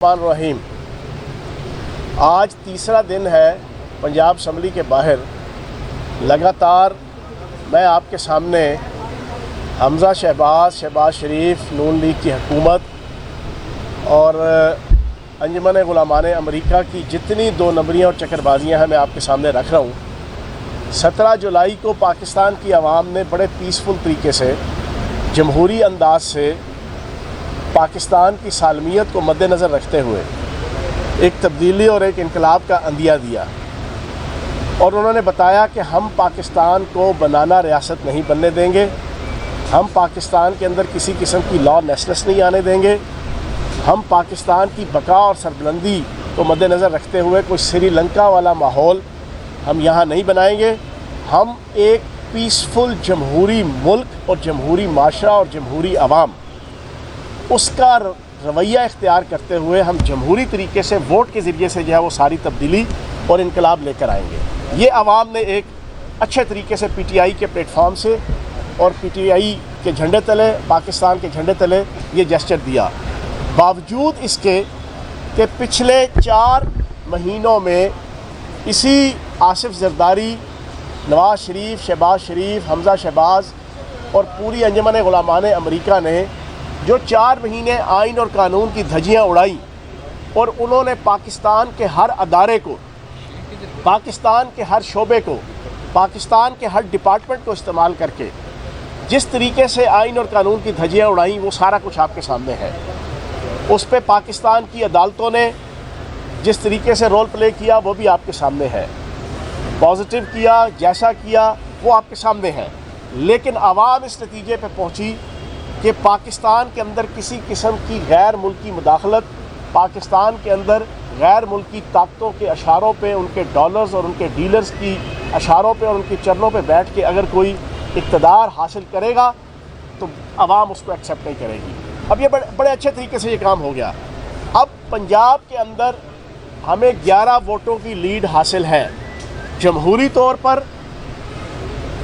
रहीम। आज तीसरा दिन है पंजाब असम्बली के बाहर। लगातार मैं आपके सामने हमज़ा शहबाज शरीफ, नून लीग की हुकूमत और अंजुमन गुलामान अमेरिका की जितनी दो नंबरियाँ और चक्करबाजियाँ हैं मैं आपके सामने रख रहा हूँ। 17 जुलाई को पाकिस्तान की आवाम ने बड़े पीसफुल तरीके से, जमहूरी अंदाज से पाकिस्तान की सालमियत को मद्देनज़र रखते हुए एक तब्दीली और एक इनकलाब का अंदिया दिया और उन्होंने बताया कि हम पाकिस्तान को बनाना रियासत नहीं बनने देंगे, हम पाकिस्तान के अंदर किसी किस्म की लॉलेसनेस नहीं आने देंगे, हम पाकिस्तान की बका और सरबुलंदी को मद्देनज़र रखते हुए कोई श्रीलंका वाला माहौल हम यहाँ नहीं बनाएंगे। हम एक पीसफुल जमहूरी मुल्क और जमहूरी माशरा और जमहूरी आवाम उसका रवैया इख्तियार करते हुए हम जमहूरी तरीके से वोट के ज़रिए से जो है वो सारी तब्दीली और इनकलाब लेकर आएंगे। ये आवाम ने एक अच्छे तरीके से PTI के प्लेटफॉर्म से और PTI के झंडे तले, पाकिस्तान के झंडे तले ये जेस्चर दिया। बावजूद इसके कि पिछले 4 महीनों में इसी आसिफ जरदारी, नवाज शरीफ, शहबाज शरीफ, हमज़ा शहबाज और पूरी अंजुमन गुलामान अमेरिका ने जो 4 महीने आइन और कानून की धज्जियाँ उड़ाई और उन्होंने पाकिस्तान के हर अदारे को, पाकिस्तान के हर शोबे को, पाकिस्तान के हर डिपार्टमेंट को इस्तेमाल करके जिस तरीके से आइन और कानून की धज्जियाँ उड़ाई वो सारा कुछ आपके सामने है। उस पर पाकिस्तान की अदालतों ने जिस तरीके से रोल प्ले किया वो भी आपके सामने है। पॉजिटिव किया, जैसा किया वो आपके सामने है। लेकिन आवाम इस नतीजे पर पहुँची कि पाकिस्तान के अंदर किसी किस्म की गैर मुल्की मुदाखलत, पाकिस्तान के अंदर गैर मुल्की ताकतों के अशारों पे, उनके डॉलर्स और उनके डीलर्स की अशारों पे और उनके चरणों पे बैठ के अगर कोई इक़्तिदार हासिल करेगा तो आवाम उसको एक्सेप्ट नहीं करेगी। अब ये बड़े अच्छे तरीके से ये काम हो गया। अब पंजाब के अंदर हमें 11 वोटों की लीड हासिल है। जमहूरी तौर पर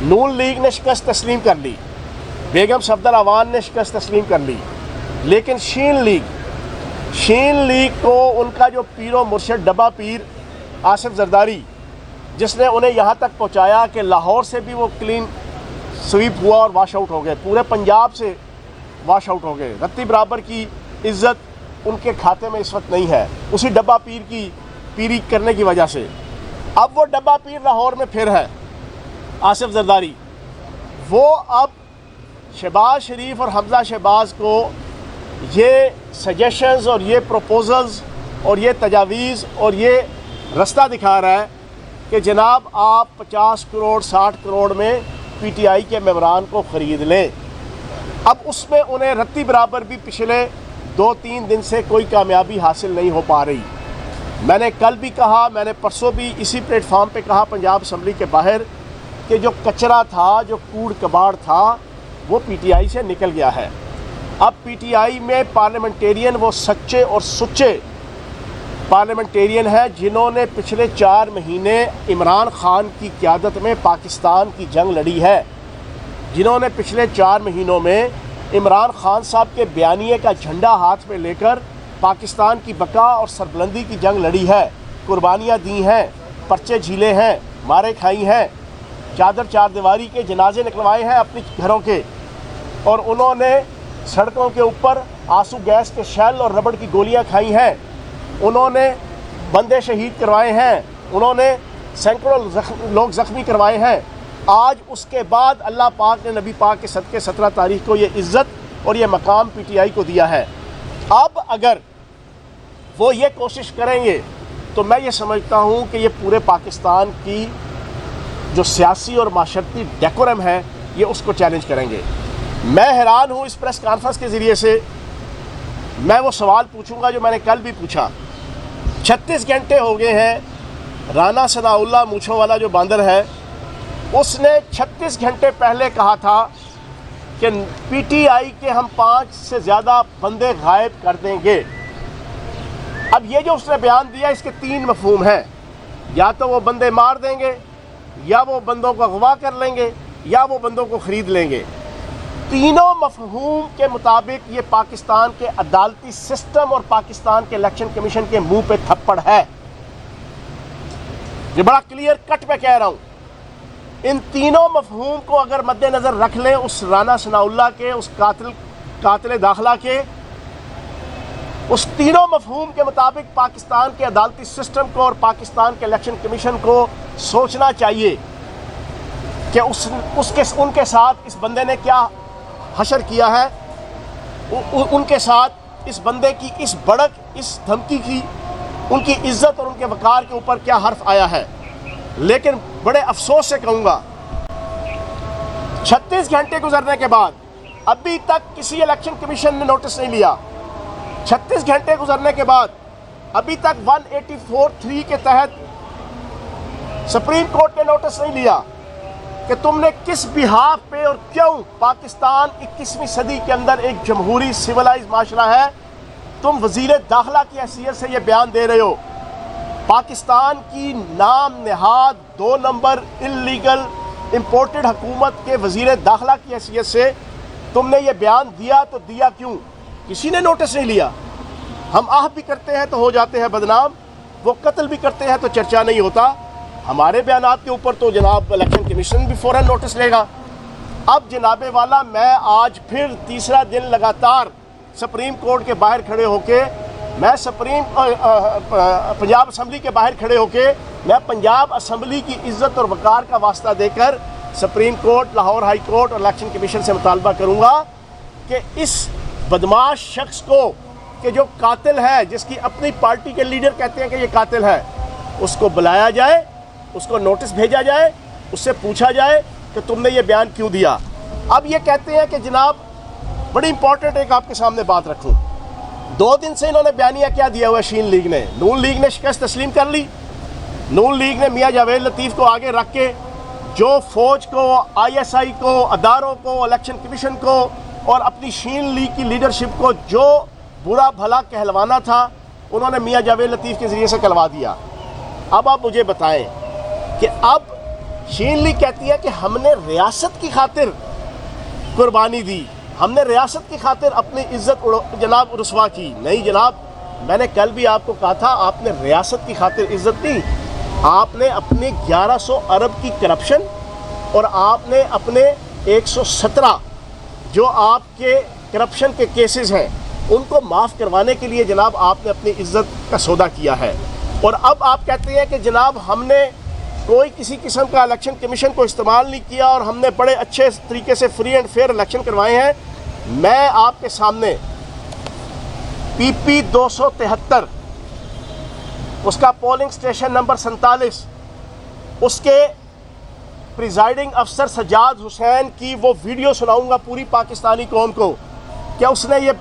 नून लीग ने शिकस्त तस्लीम कर ली, बेगम सफदर अवान ने शिकस्त तस्लीम कर ली, लेकिन शीन लीग को उनका जो पीरो मुर्शद डब्बा पीर आसिफ जरदारी, जिसने उन्हें यहाँ तक पहुँचाया कि लाहौर से भी वो क्लीन स्वीप हुआ और वाश आउट हो गए, पूरे पंजाब से वाश आउट हो गए। रत्ती बराबर की इज़्ज़त उनके खाते में इस वक्त नहीं है, उसी डब्बा पीर की पीरी करने की वजह से। अब वो डब्बा पीर लाहौर में फिर है आसिफ जरदारी। वो अब शहबाज शरीफ और हमज़ा शहबाज को ये सजेशंस और ये प्रपोजल्स और ये तजावीज़ और ये रास्ता दिखा रहा है कि जनाब आप 50 करोड़ 60 करोड़ में PTI के मेंबरान को ख़रीद लें। अब उसमें उन्हें रत्ती बराबर भी पिछले 2-3 दिन से कोई कामयाबी हासिल नहीं हो पा रही। मैंने कल भी कहा, मैंने परसों भी इसी प्लेटफॉर्म पे कहा पंजाब असम्बली के बाहर कि जो कचरा था, जो कूड़ कबाड़ था, वो PTI से निकल गया है। अब PTI में पार्लियामेंटेरियन वो सच्चे और सुच्चे पार्लियामेंटेरियन हैं जिन्होंने पिछले 4 महीने इमरान खान की क़यादत में पाकिस्तान की जंग लड़ी है, जिन्होंने पिछले 4 महीनों में इमरान खान साहब के बयानिए का झंडा हाथ में लेकर पाकिस्तान की बका और सरबुलंदी की जंग लड़ी है, कुर्बानियाँ दी हैं, पर्चे झीले हैं, मारे खाई हैं, चादर चारदीवारी के जनाजे निकलवाए हैं अपने घरों के, और उन्होंने सड़कों के ऊपर आंसू गैस के शेल और रबड़ की गोलियां खाई हैं, उन्होंने बंदे शहीद करवाए हैं, उन्होंने सैकड़ों लोग ज़ख्मी करवाए हैं। आज उसके बाद अल्लाह पाक ने नबी पाक के सदक़े 17 तारीख को ये इज़्ज़त और ये मकाम PTI को दिया है। अब अगर वो ये कोशिश करेंगे तो मैं ये समझता हूँ कि ये पूरे पाकिस्तान की जो सियासी और माशरती डेकोरम है ये उसको चैलेंज करेंगे। मैं हैरान हूँ इस प्रेस कॉन्फ्रेंस के ज़रिए से। मैं वो सवाल पूछूंगा जो मैंने कल भी पूछा। 36 घंटे हो गए हैं, राना सनाउल्लाह मूँछों वाला जो बांदर है उसने 36 घंटे पहले कहा था कि PTI के हम 5 से ज़्यादा बंदे गायब कर देंगे। अब ये जो उसने बयान दिया इसके 3 मफहूम हैं, या तो वो बंदे मार देंगे, या वो बंदों को अगवा कर लेंगे, या वो बंदों को ख़रीद लेंगे। तीनों मफहूम के मुताबिक ये पाकिस्तान के अदालती सिस्टम और पाकिस्तान के इलेक्शन कमीशन के मुंह पे थप्पड़ है। ये बड़ा क्लियर कट पे कह रहा हूं। इन तीनों मफहूम को अगर मद्देनजर रख लें, उस राना सनाउल्लाह के, उस कातिल दाखिला के, उस तीनों मफहूम के मुताबिक पाकिस्तान के अदालती सिस्टम को और पाकिस्तान के इलेक्शन कमीशन को सोचना चाहिए कि उनके साथ इस बंदे ने क्या हशर किया है, उनके साथ इस बंदे की इस भड़क, इस धमकी की, उनकी इज्जत और उनके वकार के ऊपर क्या हर्फ आया है। लेकिन बड़े अफसोस से कहूँगा, 36 घंटे गुजरने के बाद अभी तक किसी इलेक्शन कमीशन ने नोटिस नहीं लिया। 36 घंटे गुजरने के बाद अभी तक 184(3) के तहत सुप्रीम कोर्ट ने नोटिस नहीं लिया कि तुमने किस बिहाफ पे और क्यों, पाकिस्तान 21वीं सदी के अंदर एक जमहूरी सिविलाइज माशरा है, तुम वजीर दाखिला की हैसियत से ये बयान दे रहे हो। पाकिस्तान की नाम नहाद 2 नंबर इल्लीगल इम्पोर्टेड हुकूमत के वजीर दाखिला की हैसियत से तुमने ये बयान दिया, तो दिया क्यों? किसी ने नोटिस नहीं लिया। हम आह भी करते हैं तो हो जाते हैं बदनाम, वो कत्ल भी करते हैं तो चर्चा नहीं होता। हमारे बयानात के ऊपर तो जनाब इलेक्शन कमीशन भी फ़ौरन नोटिस लेगा। अब जनाबे वाला, मैं आज फिर तीसरा दिन लगातार सुप्रीम कोर्ट के बाहर खड़े होके, मैं पंजाब असम्बली के बाहर खड़े होके, मैं पंजाब असम्बली की इज़्ज़त और वक़ार का वास्ता देकर supreme court, Lahore high court और इलेक्शन कमीशन से मुतालबा करूँगा कि इस बदमाश शख्स को, कि जो कातिल है, जिसकी अपनी पार्टी के लीडर कहते हैं कि ये कातिल है, उसको बुलाया जाए, उसको नोटिस भेजा जाए, उससे पूछा जाए कि तुमने ये बयान क्यों दिया। अब ये कहते हैं कि जनाब, बड़ी इंपॉर्टेंट एक आपके सामने बात रखूं, 2 दिन से इन्होंने बयानिया क्या दिया हुआ शीन लीग ने। नून लीग ने शिकस्त तस्लीम कर ली। नून लीग ने मियां जावेद लतीफ़ को आगे रख के जो फौज को, ISI को, अदारों को, इलेक्शन कमीशन को और अपनी शीन लीग की लीडरशिप को जो बुरा भला कहलवाना था, उन्होंने मियां जावेद लतीफ़ के ज़रिए से कहलवा दिया। अब आप मुझे बताएं कि अब शीन लीग कहती है कि हमने रियासत की खातिर कुर्बानी दी, हमने रियासत की खातिर अपनी इज्जत जनाब रुसवा की। नहीं जनाब, मैंने कल भी आपको कहा था, आपने रियासत की खातिर इज्जत दी, आपने अपने 1100 अरब की करप्शन और आपने अपने 117 जो आपके करप्शन के केसेस हैं उनको माफ़ करवाने के लिए जनाब आपने अपनी इज्जत का सौदा किया है। और अब आप कहते हैं कि जनाब हमने कोई किसी किस्म का इलेक्शन कमीशन को इस्तेमाल नहीं किया और हमने बड़े अच्छे तरीके से फ्री एंड फेयर इलेक्शन करवाए हैं। मैं आपके सामने PP 273 उसका पोलिंग स्टेशन नंबर 47, उसके प्रिजाइडिंग अफसर सज्जाद हुसैन की वो वीडियो सुनाऊंगा पूरी पाकिस्तानी कौम को, क्या उसने ये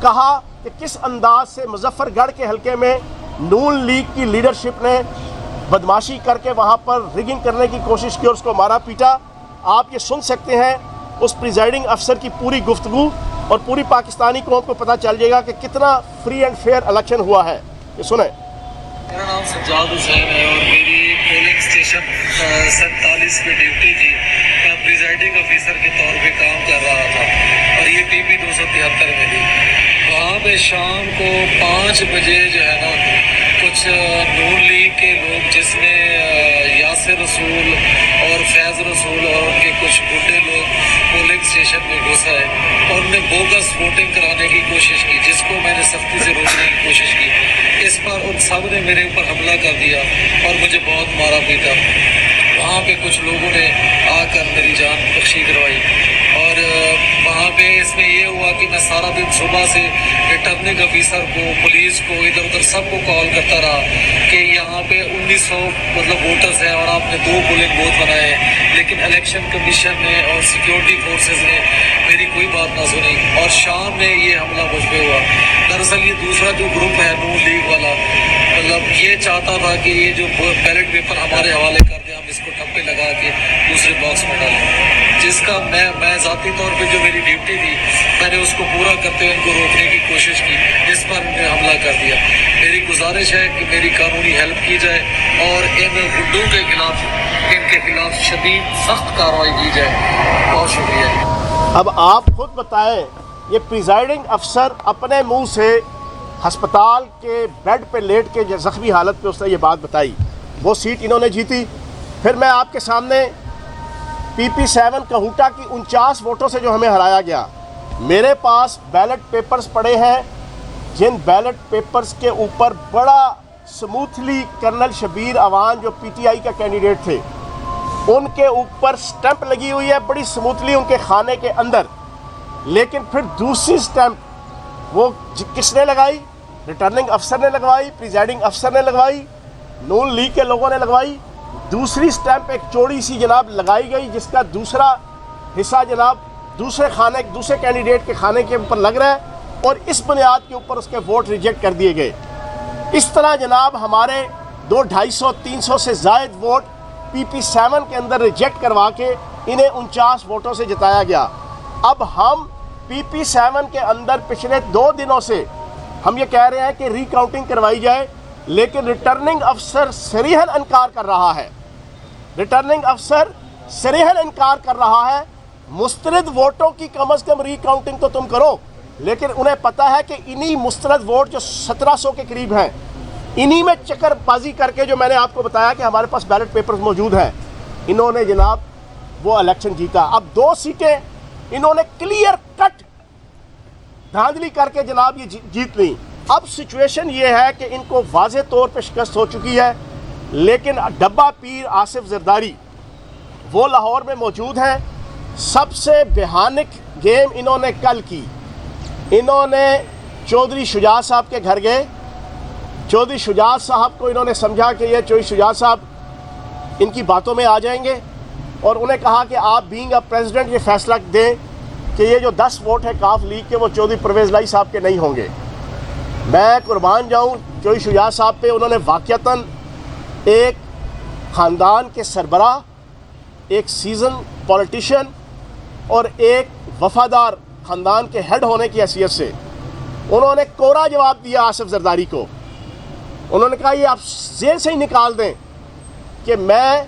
कहा कि किस अंदाज से मुजफ्फरगढ़ के हलके में नून लीग की लीडरशिप ने बदमाशी करके वहाँ पर रिगिंग करने की कोशिश की और उसको मारा पीटा। आप ये सुन सकते हैं उस प्रिजाइडिंग अफसर की पूरी गुफ्तगू, और पूरी पाकिस्तानी कौम को पता चल जाएगा कि कितना फ्री एंड फेयर इलेक्शन हुआ है। ये सुने। मेरा नाम सज्जाद हुसैन है और मेरी पोलिंग स्टेशन 47 पे ड्यूटी थी। मैं प्रिजाइडिंग ऑफिसर के तौर पे काम कर रहा था और ये PP 273 में थी। वहाँ पे शाम को 5 बजे जो है ना, कुछ नून लीग के लोग जिसमें यासिर रसूल और फैज़ रसूल और उनके कुछ बुढ़े लोग पोलिंग स्टेशन में घुस आए और उन्होंने बोगस वोटिंग कराने की कोशिश की, जिसको मैंने सख्ती से रोकने की कोशिश की। इस पर उन सब ने मेरे ऊपर हमला कर दिया और मुझे बहुत मारा पीटा। वहाँ पे कुछ लोगों ने आकर मेरी जान बख्शी करवाई और वहाँ पे इसमें ये हुआ कि मैं सारा दिन सुबह से रिटर्निंग ऑफिसर को, पुलिस को, इधर उधर सबको कॉल करता रहा कि यहाँ पे 1900 मतलब वोटर्स हैं और आपने 2 पोलिंग बूथ बनाए हैं, लेकिन इलेक्शन कमीशन ने और सिक्योरिटी फोर्सेस ने मेरी कोई बात ना सुनी और शाम में ये हमला मुझ पे हुआ। दरअसल ये दूसरा जो ग्रुप है नून लीग वाला, मतलब ये चाहता था कि ये जो बैलेट पेपर हमारे हवाले कर दे, हम इसको ठप्पे लगा के दूसरे बॉक्स में डालें, जिसका मैं ज़ाती तौर पे जो मेरी ड्यूटी थी मैंने उसको पूरा करते हुए इनको रोकने की कोशिश की, इस पर इन्होंने हमला कर दिया। मेरी गुजारिश है कि मेरी कानूनी हेल्प की जाए और इन गुंडों के खिलाफ, इनके खिलाफ शदीद सख्त कार्रवाई की जाए। बहुत शुक्रिया। اب آپ خود بتائیں، یہ پریزائڈنگ افسر اپنے منہ سے ہسپتال کے بیڈ پہ لیٹ کے زخمی حالت پہ اس نے یہ بات بتائی، وہ سیٹ انہوں نے جیتی۔ پھر میں آپ کے سامنے PP7 کہوٹا کی 49 ووٹوں سے جو ہمیں ہرایا گیا، میرے پاس بیلٹ پیپرز پڑے ہیں جن بیلٹ پیپرز کے اوپر بڑا سموتھلی کرنل شبیر اوان جو PTI کا کینڈیڈیٹ تھے ان کے اوپر سٹیمپ لگی ہوئی ہے بڑی سموتھلی ان کے خانے کے اندر، لیکن پھر دوسری سٹیمپ وہ کس نے لگائی؟ ریٹرننگ افسر نے لگوائی، پریزائڈنگ افسر نے لگوائی، نون لیگ کے لوگوں نے لگوائی۔ دوسری سٹیمپ ایک چوڑی سی جناب لگائی گئی جس کا دوسرا حصہ جناب دوسرے کینڈیڈیٹ کے خانے کے اوپر لگ رہا ہے، اور اس بنیاد کے اوپر اس کے ووٹ ریجیکٹ کر دیے گئے۔ اس طرح جناب ہمارے 200-250-300 سے زائد ووٹ PP7 کے اندر ریجیکٹ کروا کے انہیں 49 ووٹوں سے جتایا گیا۔ اب ہم PP7 کے اندر پچھلے 2 دنوں سے ہم یہ کہہ رہے ہیں کہ ری کاؤنٹنگ کروائی جائے، لیکن ریٹرننگ افسر صریحاً انکار کر رہا ہے۔ ریٹرننگ افسر صریحاً انکار کر رہا ہے۔ مسترد ووٹوں کی کم از کم ری کاؤنٹنگ تو تم کرو، لیکن انہیں پتہ ہے کہ انہی مسترد ووٹ جو 1700 کے قریب ہیں، انہی میں چکر بازی کر کے جو میں نے آپ کو بتایا کہ ہمارے پاس بیلٹ پیپرز موجود ہیں، انہوں نے جناب وہ الیکشن جیتا۔ اب 2 سیٹیں انہوں نے کلیئر کٹ دھاندلی کر کے جناب یہ جیت لیں۔ اب سچویشن یہ ہے کہ ان کو واضح طور پہ شکست ہو چکی ہے، لیکن ڈبہ پیر آصف زرداری وہ لاہور میں موجود ہیں۔ سب سے بھیانک گیم انہوں نے کل کی، انہوں نے چودھری شجاع صاحب کے گھر گئے، چودھری شجاع صاحب کو انہوں نے سمجھا کہ یہ چودھری شجاع صاحب ان کی باتوں میں آ جائیں گے، اور انہیں کہا کہ آپ بینگ اے پریزیڈنٹ یہ فیصلہ دیں کہ یہ جو 10 ووٹ ہے کاف لیگ کے وہ چودھری پرویز لائی صاحب کے نہیں ہوں گے۔ میں قربان جاؤں چودھری شجاع صاحب پہ، انہوں نے واقعتاً ایک خاندان کے سربراہ، ایک سیزن پولیٹیشین اور ایک وفادار خاندان کے ہیڈ ہونے کی حیثیت سے انہوں نے کوڑا جواب دیا آصف زرداری کو۔ انہوں نے کہا یہ آپ ذہن سے ہی نکال دیں کہ میں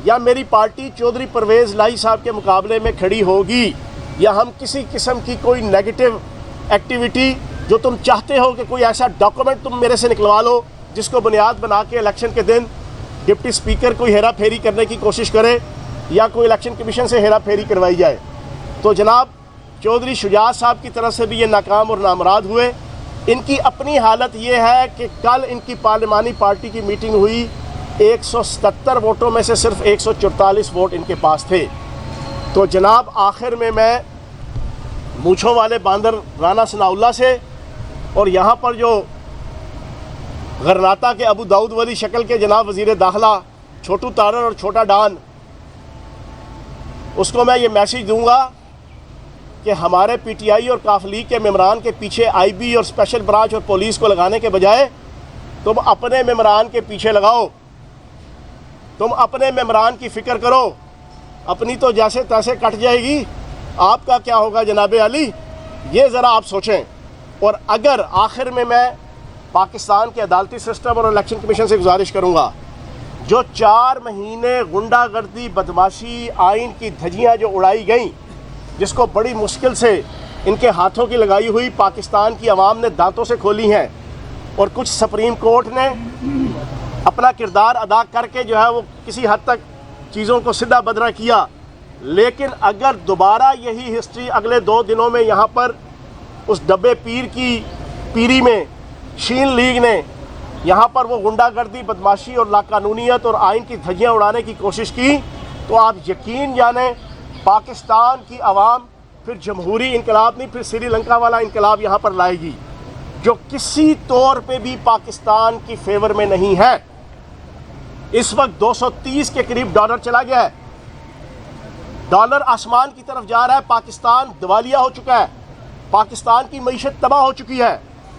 یا میری پارٹی چودھری پرویز لائی صاحب کے مقابلے میں کھڑی ہوگی، یا ہم کسی قسم کی کوئی نیگیٹو ایکٹیویٹی جو تم چاہتے ہو کہ کوئی ایسا ڈاکومنٹ تم میرے سے نکلوا لو جس کو بنیاد بنا کے الیکشن کے دن ڈپٹی اسپیکر کوئی ہیرا پھیری کرنے کی کوشش کرے یا کوئی الیکشن کمیشن سے ہیرا پھیری کروائی جائے۔ تو جناب چودھری شجاع صاحب کی طرف سے بھی یہ ناکام اور نامراد ہوئے۔ ان کی اپنی حالت یہ ہے کہ کل ان کی پارلیمانی پارٹی کی میٹنگ ہوئی، 177 ووٹوں میں سے صرف 144 ووٹ ان کے پاس تھے۔ تو جناب آخر میں مونچھوں والے باندر رانا ثناء اللہ سے اور یہاں پر جو غرناطہ کے ابو داؤد والی شکل کے جناب وزیر داخلہ چھوٹو تارڑ اور چھوٹا ڈان، اس کو میں یہ میسیج دوں گا کہ ہمارے PTI اور کاف لیگ کے ممبران کے پیچھے IB اور اسپیشل برانچ اور پولیس کو لگانے کے بجائے تم اپنے ممبران کے پیچھے لگاؤ، تم اپنے ممبران کی فکر کرو۔ اپنی تو جیسے تیسے کٹ جائے گی، آپ کا کیا ہوگا جناب علی، یہ ذرا آپ سوچیں۔ اور اگر آخر میں پاکستان کے عدالتی سسٹم اور الیکشن کمیشن سے گزارش کروں گا، جو 4 مہینے غنڈہ گردی بدماشی آئین کی دھجیاں جو اڑائی گئیں، جس کو بڑی مشکل سے ان کے ہاتھوں کی لگائی ہوئی پاکستان کی عوام نے دانتوں سے کھولی ہیں، اور کچھ سپریم کورٹ نے اپنا کردار ادا کر کے جو ہے وہ کسی حد تک چیزوں کو سدھا بدرہ کیا، لیکن اگر دوبارہ یہی ہسٹری اگلے 2 دنوں میں یہاں پر اس ڈبے پیر کی پیری میں شین لیگ نے یہاں پر وہ غنڈہ گردی بدماشی اور لاقانونیت اور آئین کی دھجیاں اڑانے کی کوشش کی، تو آپ یقین جانیں پاکستان کی عوام پھر جمہوری انقلاب نہیں، پھر سری لنکا والا انقلاب یہاں پر لائے گی، جو کسی طور پہ بھی پاکستان کی فیور میں نہیں ہے۔ اس وقت 230 کے قریب ڈالر چلا گیا ہے، ڈالر آسمان کی طرف جا رہا ہے، پاکستان دیوالیہ ہو چکا ہے، پاکستان کی معیشت تباہ ہو چکی ہے،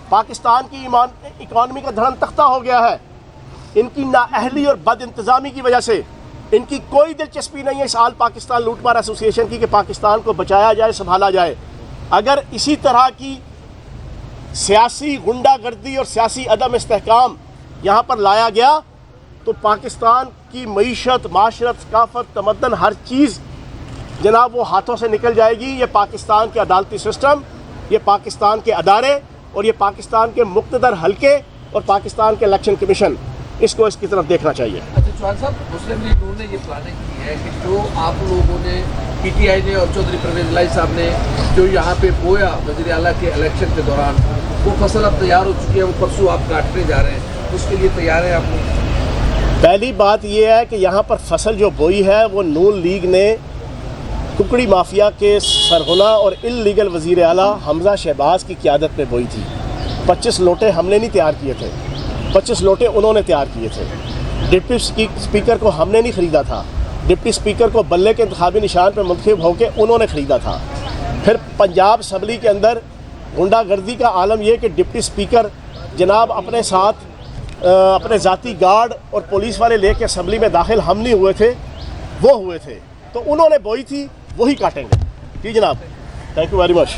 پاکستان کی اکانومی کا دھڑن تختہ ہو گیا ہے۔ ان کی نااہلی اور بد انتظامی کی وجہ سے ان کی کوئی دلچسپی نہیں ہے اس آل پاکستان لوٹ مار ایسوسی ایشن کی کہ پاکستان کو بچایا جائے، سنبھالا جائے۔ اگر اسی طرح کی سیاسی غنڈہ گردی اور سیاسی عدم استحکام یہاں پر لایا گیا تو پاکستان کی معیشت، معاشرت، ثقافت، تمدن ہر چیز जनाब वो हाथों से निकल जाएगी। ये पाकिस्तान के अदालती सिस्टम, ये पाकिस्तान के अदारे और ये पाकिस्तान के मुक़्तदर हलके और पाकिस्तान के इलेक्शन कमीशन, इसको इसकी तरफ देखना चाहिए। अच्छा चौहान साहब, मुस्लिम लीग नून ने ये प्लानिंग की है कि जो आप लोगों ने PTI ने और चौधरी परवेज लाई साहब ने जो यहाँ पे बोया वज़ीर आला के इलेक्शन के दौरान, वो फसल अब तैयार हो चुकी है, वो परसों आप काटने जा रहे हैं, उसके लिए तैयार है आप लोग? पहली बात यह है कि यहाँ पर फसल जो बोई है वो नून लीग ने कुकड़ी माफिया के सरगना और इल्लीगल वज़ीर आला हमज़ा शहबाज की क़यादत में बोई थी। 25 लोटे हमने नहीं तैयार किए थे, 25 लोटे उन्होंने तैयार किए थे। डिप्टी स्पीकर को हमने नहीं ख़रीदा था, डिप्टी स्पीकर को बल्ले के इंतखाबी निशान पर मुंतखब होकर उन्होंने ख़रीदा था। फिर पंजाब असम्बली के अंदर गुंडागर्दी का आलम यह कि डिप्टी स्पीकर जनाब अपने साथ अपने ज़ाती गार्ड और पुलिस वाले लेके असम्बली में दाखिल हम नहीं हुए थे, वो हुए थे, तो उन्होंने बोई थी, वही काटेंगे। जी जनाब, थैंक यू वेरी मच।